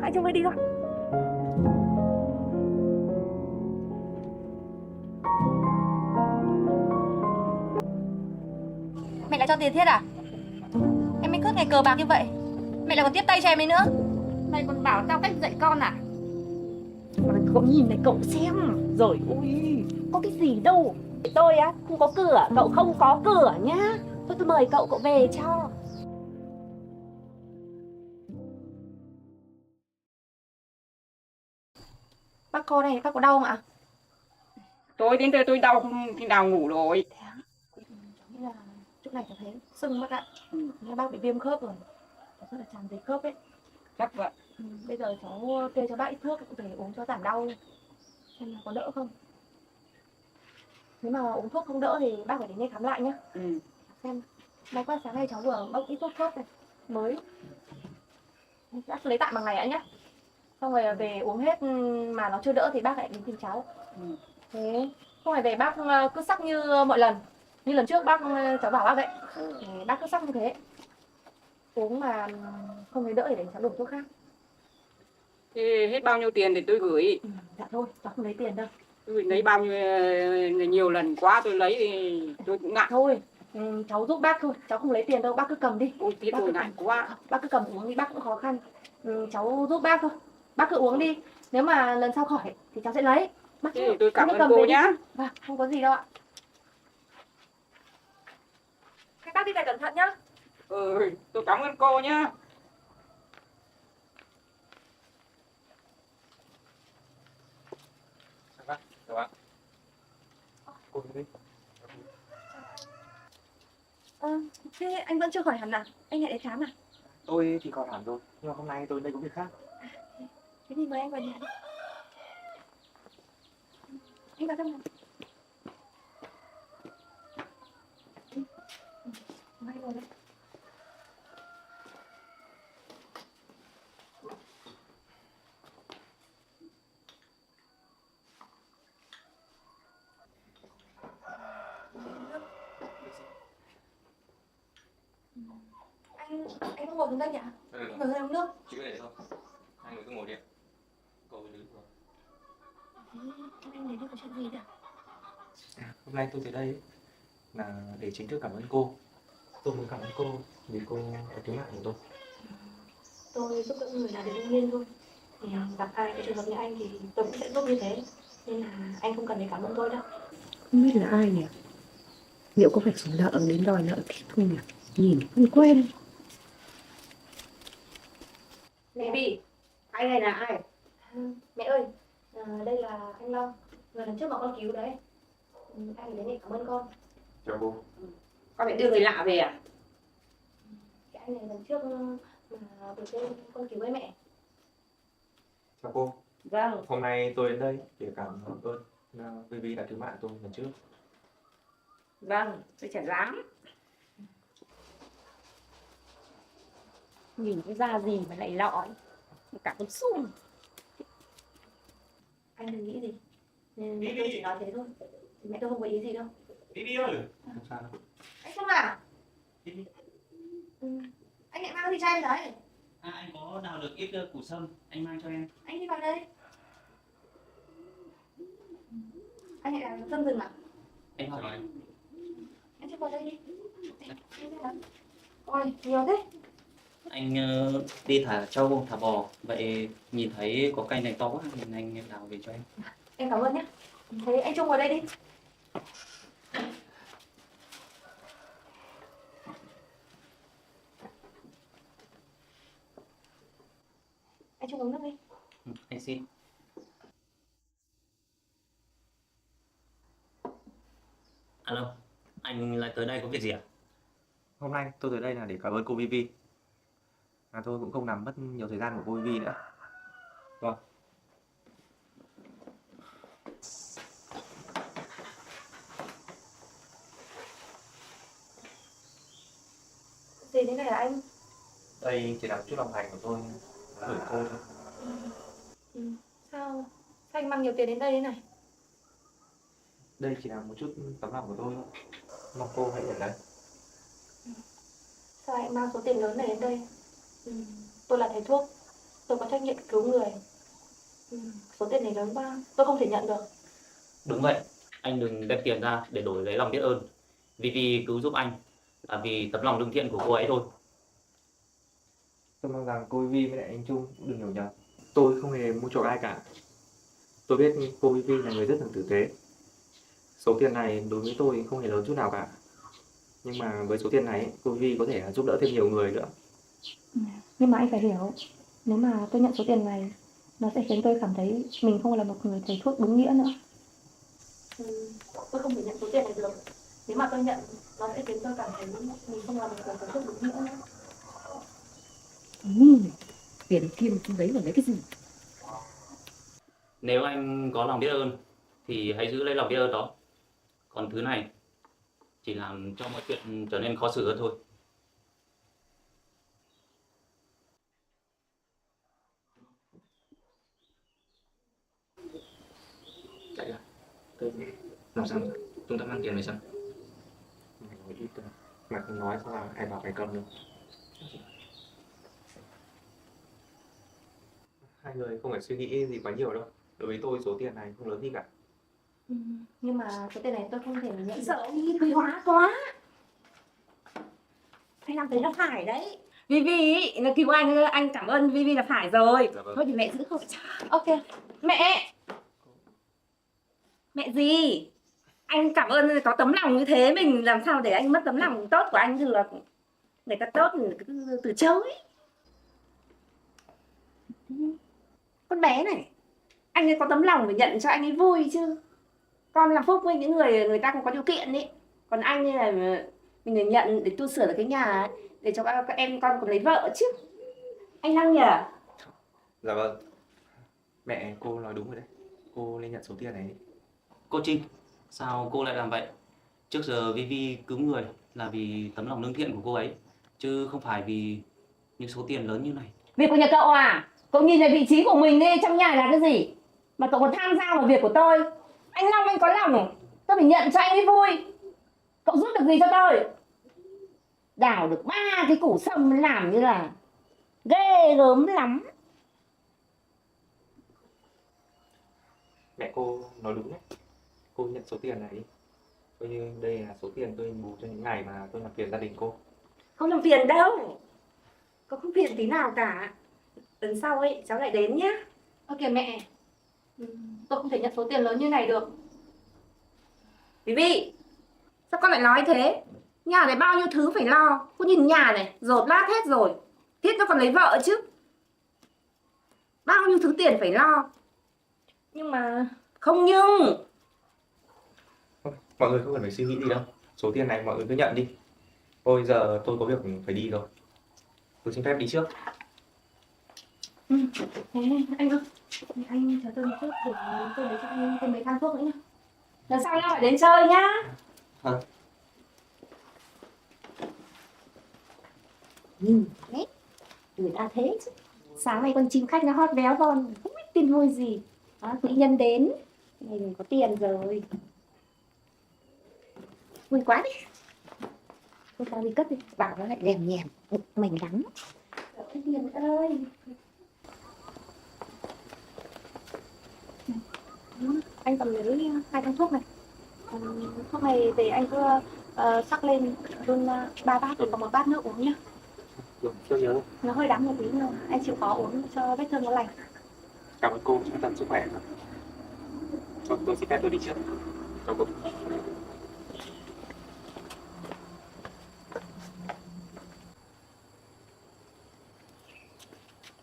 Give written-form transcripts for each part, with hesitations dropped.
Anh Trung ơi đi thôi. Mẹ lại cho tiền Thiết à? Em mới cứ ngày cờ bạc như vậy, mẹ lại còn tiếp tay cho em ấy nữa. Mày còn bảo tao cách dạy con à? Mà cậu nhìn này cậu xem. Rồi ui, có cái gì đâu. Tôi á, không có cửa, cậu không có cửa nhá. Thôi tôi mời cậu về cho. Bác cô này, bác có đau không ạ? Tôi đến đây tôi đau không khi nào ngủ rồi. Thế á? Cháu nghĩ là chỗ này cháu thấy sưng bác ạ. Nghe bác bị viêm khớp rồi. Cháu rất là tràn dịch khớp ấy. Chắc vậy. Bây giờ cháu kê cho bác ít thuốc để uống cho giảm đau. Xem là có đỡ không. Nếu mà uống thuốc không đỡ thì bác phải đến đây khám lại nhá. Xem. May quá sáng nay cháu vừa bốc ít thuốc khớp này. Mới. Bác lấy tạm bằng này ạ nhá. Xong rồi về uống hết mà nó chưa đỡ thì bác lại đến tìm cháu. Thế không phải về bác cứ sắc như mọi lần. Như lần trước bác cháu bảo bác vậy. Thì bác cứ sắc như thế. Uống mà không thấy đỡ thì để cháu đổi thuốc khác. Thế hết bao nhiêu tiền để tôi gửi? Dạ thôi, cháu không lấy tiền đâu. Tôi lấy bao nhiêu nhiều lần quá tôi lấy thì tôi cũng ngại. Thôi, cháu giúp bác thôi, cháu không lấy tiền đâu, bác cứ cầm đi. Ôi tí tôi ngại quá. Bác cứ cầm uống đi, bác cũng khó khăn. Cháu giúp bác thôi. Bác cứ uống đi. Nếu mà lần sau khỏi thì cháu sẽ lấy. Bác Thế thì tôi cảm ơn cô về đi. nhá. Vâng, không có gì đâu ạ. Các bác đi về cẩn thận nhá. Tôi cảm ơn cô nhá. Chào bạn. Cô đi. Thế anh vẫn chưa khỏi hẳn à? Anh lại đến khám à? Tôi thì còn hẳn rồi, nhưng mà hôm nay tôi đây có việc khác. Thế thì mời anh vào nhà đi. Anh vào trong này. Mời anh vào đây. Anh không ngồi xuống đây nhỉ? Anh ngồi xuống uống nước. Chị có để không? Hai người cứ ngồi đi ạ. Cô đứng rồi. Anh đến đây có chuyện gì đấy? Hôm nay tôi tới đây là để chính thức cảm ơn cô. Tôi muốn cảm ơn cô vì cô đã cứu mạng của tôi. Tôi giúp đỡ người là điều đương nhiên thôi. Thì gặp ai cái trường hợp như anh thì tôi cũng sẽ giúp như thế. Nên là anh không cần phải cảm ơn tôi đâu. Không biết là ai nhỉ? Liệu có phải số nợ đến đòi nợ tiếp không nhỉ? Nhìn không quen. Mẹ Bỉ, anh này là ai? Mẹ ơi, đây là anh Long, người lần trước mà con cứu đấy. Anh đến để cảm ơn con. Chào cô. Con phải đưa người lạ về à? Cái anh này lần trước mà vượt lên con cứu với mẹ. Chào cô. Vâng. Hôm nay tôi đến đây để cảm ơn vì đã cứu mạng tôi lần trước. Vâng, tôi chả dám. Nhìn cái da gì mà lại lọ ấy. Cả con sung. Anh đừng nghĩ gì. Mẹ tôi chỉ nói thế thôi. Mẹ tôi không có ý gì đâu. Đi ơi. Không sao đâu. Anh Trung à? Đi. Anh lại mang gì cho em đấy? anh có đào được ít củ sâm, anh mang cho em. Anh đi vào đây. Anh lại làm tâm rừng à? Anh hỏi Anh đi vào đây đi. Ôi, nhiều thế. anh đi thả trâu, thả bò, vậy nhìn thấy có cây này to quá nên anh đào về cho em. Em cảm ơn nhé. Thế anh Trung vào đây đi. Anh Trung uống nước đi. Anh xin. Alo, anh lại tới đây có việc gì ạ? Hôm nay tôi tới đây là để cảm ơn cô Vivi. Tôi cũng không làm mất nhiều thời gian của cô Vivi nữa. Vâng. Gì thế này là anh? Đây chỉ là một chút lòng thành của tôi gửi cô thôi. Sao anh mang nhiều tiền đến đây thế này? Đây chỉ là một chút tấm lòng của tôi thôi. Mong cô hãy nhận lấy. Sao anh mang số tiền lớn này đến đây? Tôi là thầy thuốc. Tôi có trách nhiệm cứu người. Số tiền này lớn quá, tôi không thể nhận được. Đúng vậy, anh đừng đem tiền ra để đổi lấy lòng biết ơn. Vivi cứu giúp anh là vì tấm lòng lương thiện của cô ấy thôi. Tôi mong rằng cô Vi với lại anh Trung cũng đừng hiểu nhầm. Tôi không hề mua chuộc ai cả. Tôi biết cô Vi là người rất là tử tế. Số tiền này đối với tôi không hề lớn chút nào cả. Nhưng mà với số tiền này, cô Vi có thể giúp đỡ thêm nhiều người nữa. Nhưng mà anh phải hiểu, nếu mà tôi nhận số tiền này, nó sẽ khiến tôi cảm thấy mình không là một người thầy thuốc đúng nghĩa nữa. Tôi không thể nhận số tiền này được. Nếu mà tôi nhận, nó sẽ khiến tôi cảm thấy mình không là một người thầy thuốc đúng nghĩa nữa. Tiền kim trong đấy là lấy cái gì? Nếu anh có lòng biết ơn thì hãy giữ lấy lòng biết ơn đó. Còn thứ này chỉ làm cho mọi chuyện trở nên khó xử hơn thôi. Chạy ra. Tôi làm sao? Chúng ta mang tiền về sao? Mày nói ít thôi. Mày không nói sao ai bảo mày cầm được. Hai người không phải suy nghĩ gì quá nhiều đâu. Đối với tôi số tiền này không lớn gì cả. Nhưng mà số tiền này tôi không thể nhận. Sợ đi quý hóa quá. Anh làm thế là phải đấy. Vivi ý, là cứu anh cảm ơn Vivi là phải rồi. Dạ vâng. Thôi thì mẹ giữ hộ cho. Ok. Mẹ! Mẹ gì? Anh cảm ơn có tấm lòng như thế, mình làm sao để anh mất tấm lòng tốt của anh được. Người ta tốt cứ từ chối. Con bé này, anh ấy có tấm lòng phải nhận cho anh ấy vui chứ. Con làm phúc với những người ta không có điều kiện ấy. Còn anh ấy là mình nhận để tu sửa được cái nhà ấy, để cho các em con còn lấy vợ chứ. Anh Đăng nhỉ? Dạ vâng. Mẹ cô nói đúng rồi đấy. Cô nên nhận số tiền này. Cô Trinh, sao cô lại làm vậy? Trước giờ Vivi cứu người là vì tấm lòng lương thiện của cô ấy, chứ không phải vì những số tiền lớn như này. Việc của nhà cậu à? Cậu nhìn lại vị trí của mình đi, trong nhà là cái gì? Mà cậu còn tham gia vào việc của tôi. Anh Long anh có lòng, tôi phải nhận cho anh ấy vui. Cậu giúp được gì cho tôi? Đào được 3 cái củ sâm làm như là ghê gớm lắm. Mẹ cô nói đúng đấy. Cô nhận số tiền này. Coi như đây là số tiền tôi bù cho những ngày mà tôi làm phiền gia đình cô. Không làm phiền đâu. Cậu không phiền tí nào cả. Lần sau ấy cháu lại đến nhá. Ok mẹ. Tôi không thể nhận số tiền lớn như này được. Vivi, sao con lại nói thế? Nhà này bao nhiêu thứ phải lo. Cô nhìn nhà này, dột lát hết rồi. Thiết nó còn lấy vợ chứ. Bao nhiêu thứ tiền phải lo. Nhưng mà Không nhưng. Mọi người không cần phải suy nghĩ gì đâu. Số tiền này mọi người cứ nhận đi. Thôi giờ tôi có việc phải đi rồi. Tôi xin phép đi trước. thế anh ơi, anh chờ tôi một chút để tôi lấy cho anh thêm mấy thang thuốc nữa nhá. Lần sau lại đến chơi nhá. Đấy, người ta thế chứ. Sáng nay con chim khách nó hót véo con, không biết tin vui gì. Đó, mỹ nhân đến. Này mình có tiền rồi. Vui quá đi. Thôi tao đi cất đi, bảo nó lại lèm nhèm, bực mình lắm. Tiền ơi. Anh cầm lấy 2 thang thuốc này. Thuốc này để anh cứ sắc lên đun 3 bát rồi còn 1 bát nữa uống nhá. Được, tôi nhớ. Nó hơi đắng một tí nhưng anh chịu khó uống cho vết thương nó lành. Cảm ơn cô, chúc tận sức khỏe. Tôi xin phép tôi đi trước. Chào cô.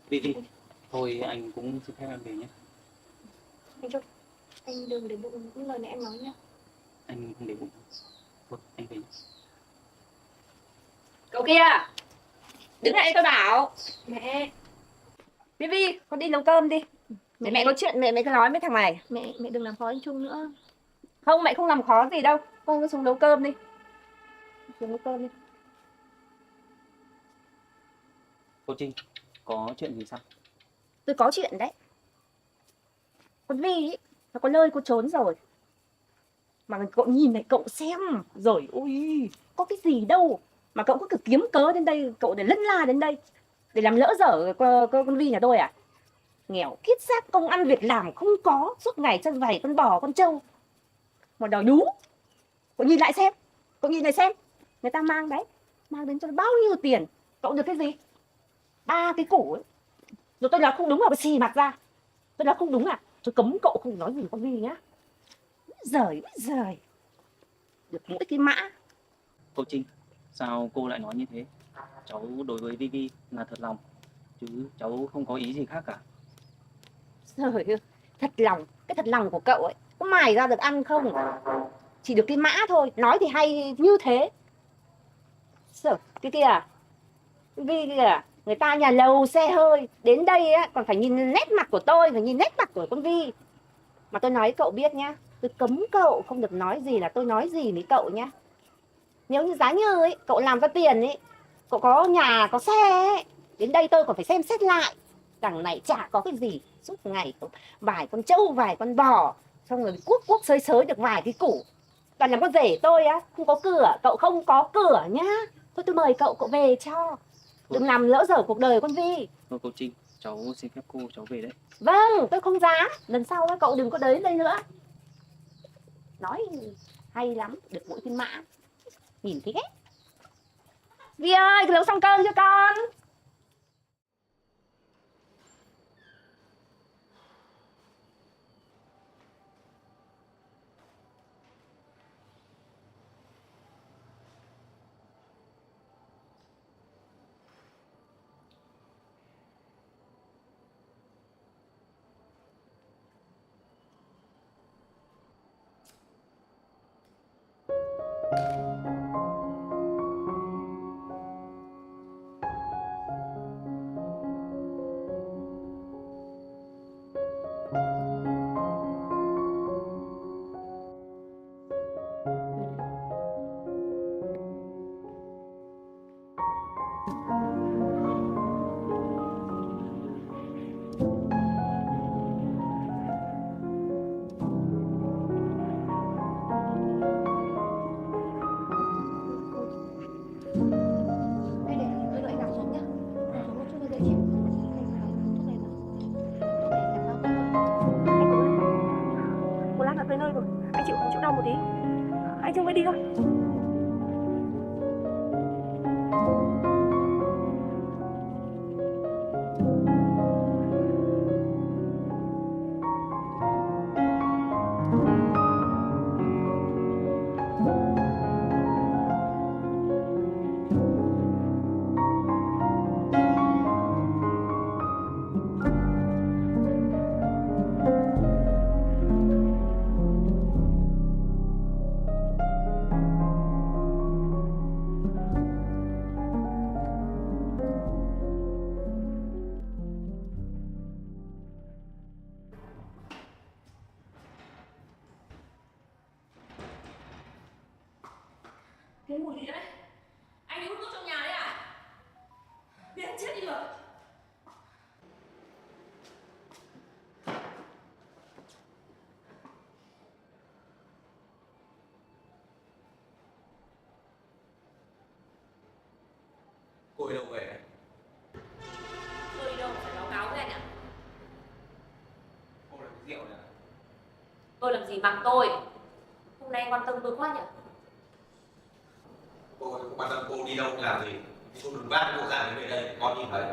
Vivi, thôi anh cũng xin phép em về nhé. Anh Trung, anh đừng để bụng những lời này em nói nhá. Anh không để bụng. Thôi, anh về nhé. Cậu kia, đứng lại tôi bảo. Mẹ, Vivi, con đi nấu cơm đi. Mẹ có chuyện mẹ cứ nói với thằng này. mẹ đừng làm khó anh Trung nữa. Không, mẹ không làm khó gì đâu. Con cứ xuống nấu cơm đi. Xuống nấu cơm đi. Cô Trinh, có chuyện gì sao? Tôi có chuyện đấy. Con Vi ý, nó có nơi cô trốn rồi. Mà cậu nhìn này, cậu xem. Rồi, ôi, có cái gì đâu. Mà cậu cứ kiếm cớ đến đây, cậu để lân la đến đây. Để làm lỡ dở con Vi nhà tôi à? Nghèo kiết xác, công ăn việc làm không có, suốt ngày chân vầy con bò con trâu mà đòi đú. Cậu nhìn lại xem, cậu nhìn lại xem, người ta mang đấy, mang đến cho nó bao nhiêu tiền, cậu được cái gì? 3 cái củ ấy. Rồi tôi nói không đúng là xì mặt ra. Tôi nói không đúng à? Tôi cấm cậu không nói gì với con Vi nhá. Giời giời. Được mỗi cái mã. Cô Trinh, sao cô lại nói như thế? Cháu đối với Vivi là thật lòng, chứ cháu không có ý gì khác cả. Trời ơi, thật lòng, cái thật lòng của cậu ấy có mài ra được ăn không? Chỉ được cái mã thôi, nói thì hay như thế. Sợ, cái kia à? Vi kìa, người ta nhà lầu xe hơi, đến đây á còn phải nhìn nét mặt của tôi, phải nhìn nét mặt của con Vi. Mà tôi nói cậu biết nhá, tôi cấm cậu không được nói gì là tôi nói gì với cậu nhá. Nếu như giá như ấy, cậu làm ra tiền ấy, cậu có nhà, có xe ấy, đến đây tôi còn phải xem xét lại. Đằng này chả có cái gì, suốt ngày vài con trâu, vài con bò, xong rồi cuốc cuốc xới xới được vài cái củ. Toàn làm con rể tôi á, không có cửa, cậu không có cửa nhá. Thôi tôi mời cậu, cậu về cho. Đừng làm lỡ dở cuộc đời con Vi. Thôi cô Trinh, cháu xin phép cô, cháu về đấy. Vâng, tôi không dám. Lần sau á, cậu đừng có đến đây nữa. Nói hay lắm, được mỗi cái mã. Nhìn thấy ghét. Vi ơi, nấu xong cơm cho con. Đây để tôi đợi anh nằm xuống nhá. Nằm xuống một chút cho dễ chịu. Thuốc này mà. Thuốc này cảm ơn. Anh cố lên. Cô lát nữa tới nơi rồi. Anh chịu không chịu đau một tí. Anh chưa mới đi thôi. Cái mùi gì đấy? Anh đi hút thuốc trong nhà đấy à? Biết chết đi được. Cô ấy đâu về? Tôi đi đâu phải báo cáo với anh ạ. Cô là cái rượu này à? Tôi làm gì bằng tôi. Hôm nay anh quan tâm tôi quá nhỉ? Cô ấy không quan tâm cô đi đâu làm gì. Cô đừng vác cô ra đến về đây, con nhìn thấy.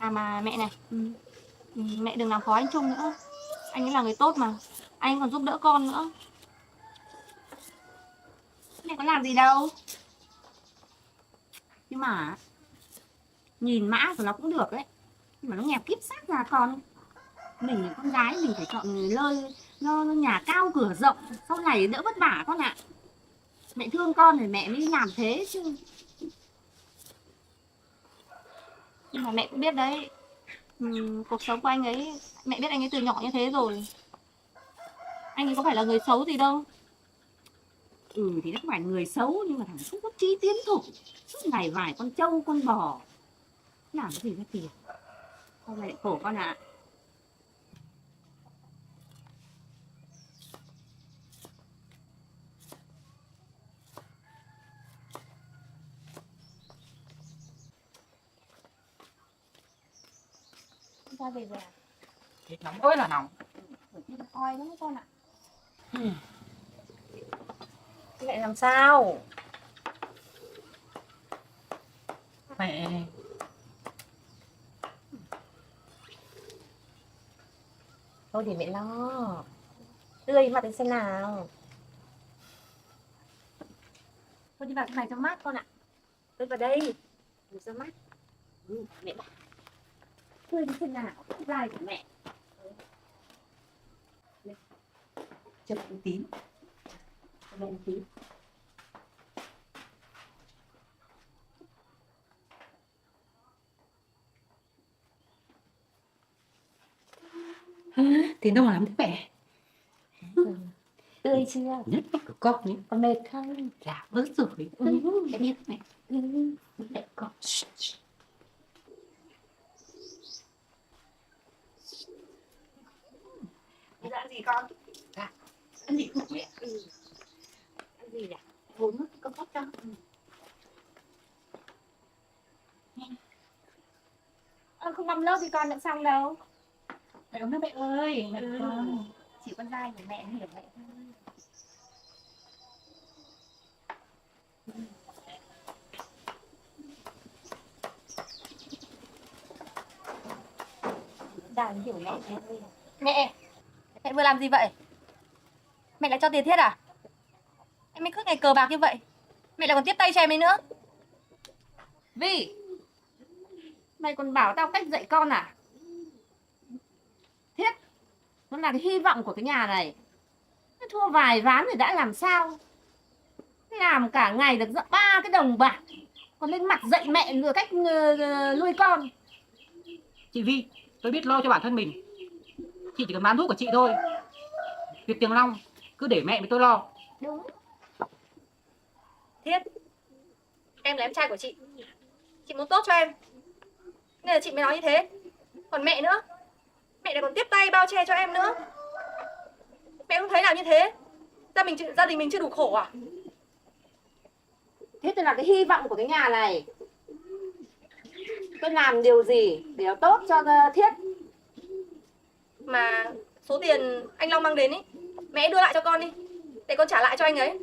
À mà mẹ này, Mẹ đừng làm khó anh Trung nữa. Anh ấy là người tốt mà. Anh còn giúp đỡ con nữa. Mẹ có làm gì đâu. Nhưng mà nhìn mã của nó cũng được đấy. Nhưng mà nó nghèo kiếp xác ra con. Mình là con gái mình phải chọn nơi nó nhà cao cửa rộng, sau này đỡ vất vả con ạ. Mẹ thương con thì mẹ mới làm thế chứ. Nhưng mà mẹ cũng biết đấy, cuộc sống của anh ấy, mẹ biết anh ấy từ nhỏ như thế rồi. Anh ấy có phải là người xấu gì đâu. Thì nó không phải người xấu, nhưng mà thằng không có chí tiến thủ. Suốt ngày vài con trâu con bò, làm cái gì ra tiền. Con lại khổ con ạ. Ra về rồi à? Thịt nóng ơi là nóng. Oi lắm con ạ. Mẹ làm sao? Mẹ Thôi để mẹ lo. Tươi mặt đến xem nào. Thôi đi vào cái này cho mát con ạ. Tươi vào đây. Để cho mát. Mẹ bảo. Tươi đi xem nào. Dài của mẹ. Chụp một tí. Một tí. thì đâu mà làm thế mẹ. Tươi chưa? Nhất của con nhé. Con mệt không? Dạ bớt rồi. Em biết mẹ. Mẹ con. Đi ăn gì con? Dạ. Ăn gì không mẹ? Ăn gì nhỉ? Uống nước con cốc cho. Không làm lớp thì con đã xong đâu. Mẹ uống nước mẹ ơi. Mẹ con. Chỉ con dai của mẹ hiểu mẹ thôi. Dai hiểu mẹ thôi. Mẹ vừa làm gì vậy? Mẹ lại cho tiền Thiết à? Em mới cứ ngày cờ bạc như vậy. Mẹ lại còn tiếp tay cho em ấy nữa. Vi, mày còn bảo tao cách dạy con à? Thiết, nó là cái hy vọng của cái nhà này. Nó thua vài ván thì đã làm sao? Làm cả ngày được 3 cái đồng bạc, còn lên mặt dạy mẹ lừa cách nuôi con. Chị Vi, tôi biết lo cho bản thân mình. Chị chỉ cần bán thuốc của chị thôi. Việc tiền nong cứ để mẹ với tôi lo. Đúng. Thiết, em là em trai của chị. Chị muốn tốt cho em, nên là chị mới nói như thế. Còn mẹ nữa, mẹ lại còn tiếp tay bao che cho em nữa. Mẹ không thấy làm như thế gia đình mình chưa đủ khổ à? Thiết là cái hy vọng của cái nhà này. Tôi làm điều gì để tốt cho Thiết? Mà số tiền anh Long mang đến ý, mẹ đưa lại cho con đi, để con trả lại cho anh ấy.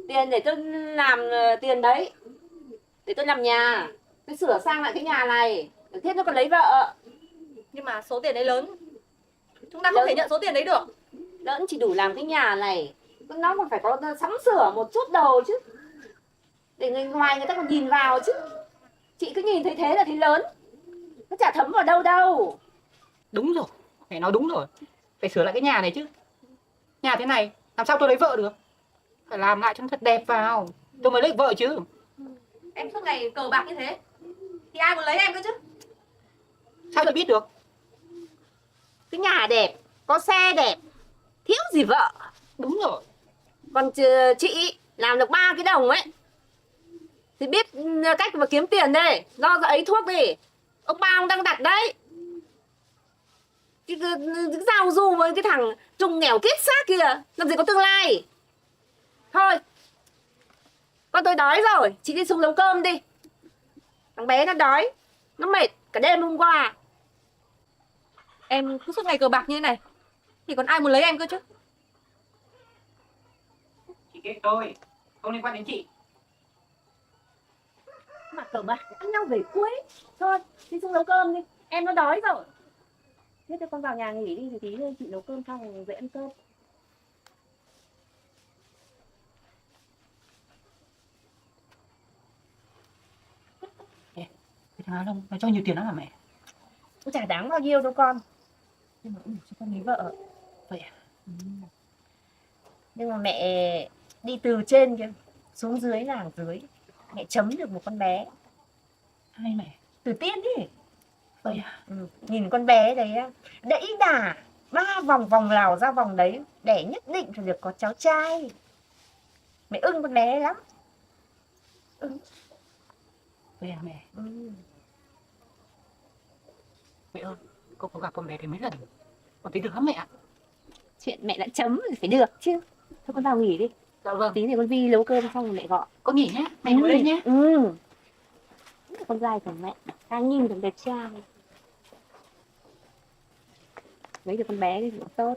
Tiền để tôi làm tiền đấy, để tôi làm nhà, tôi sửa sang lại cái nhà này. Thiết nó còn lấy vợ. Nhưng mà số tiền đấy lớn, chúng ta không thể nhận số tiền đấy được. Lỡn chỉ đủ làm cái nhà này, nó còn phải có sắm sửa một chút đồ chứ, để người ngoài người ta còn nhìn vào chứ. Chị cứ nhìn thấy thế là thấy lớn, nó chả thấm vào đâu đâu. Đúng rồi, mẹ nói đúng rồi. Phải sửa lại cái nhà này chứ. Nhà thế này làm sao tôi lấy vợ được? Phải làm lại cho nó thật đẹp vào, tôi mới lấy vợ chứ. Em suốt ngày cờ bạc như thế thì ai muốn lấy em cơ chứ? Sao tôi biết được? Cái nhà đẹp, có xe đẹp, thiếu gì vợ. Đúng rồi. Còn chị làm được 3 cái đồng ấy thì biết cách mà kiếm tiền đây, lo ra ấy thuốc đi. Ông ba ông đang đặt đấy. Cái giao du với cái thằng Trung nghèo kiết xác kia, làm gì có tương lai. Thôi, con tôi đói rồi, chị đi xuống nấu cơm đi. Thằng bé nó đói, nó mệt cả đêm hôm qua. Em cứ suốt ngày cờ bạc như thế này thì còn ai muốn lấy em cơ chứ? Chị ghét tôi, không liên quan đến chị. Mà cờ bạc ăn nhau về cuối. Thôi, đi xuống nấu cơm đi, em nó đói rồi. Thế cho con vào nhà nghỉ đi, thì tí nữa chị nấu cơm xong rồi dậy ăn cơm. Cái thằng Á Long nó cho nhiều tiền lắm hả mẹ? Cũng chả đáng bao nhiêu đâu con. Nhưng mà cũng đủ cho con lấy vợ. Vậy à? Nhưng mà mẹ đi từ trên kia xuống dưới làng dưới, mẹ chấm được một con bé. Ai mẹ? Từ Tiên đi. Vậy à? Nhìn con bé đấy á, đẫy đà 3 vòng vòng nào ra vòng đấy, để nhất định phải được có cháu trai. Mẹ ưng con bé lắm. Vậy à mẹ? Ừ. Mẹ ơi, con có gặp con bé đấy mấy lần, con thấy được lắm mẹ ạ. Chuyện mẹ đã chấm thì phải được chứ. Thôi con vào nghỉ đi. Dạ vâng. Tí thì con Vi nấu cơm xong rồi mẹ gọi. Con nghỉ nhé, mẹ ngồi đây nhé. Con trai của mẹ, đang nhìn được đẹp trai. Lấy được con bé thì cũng tốt.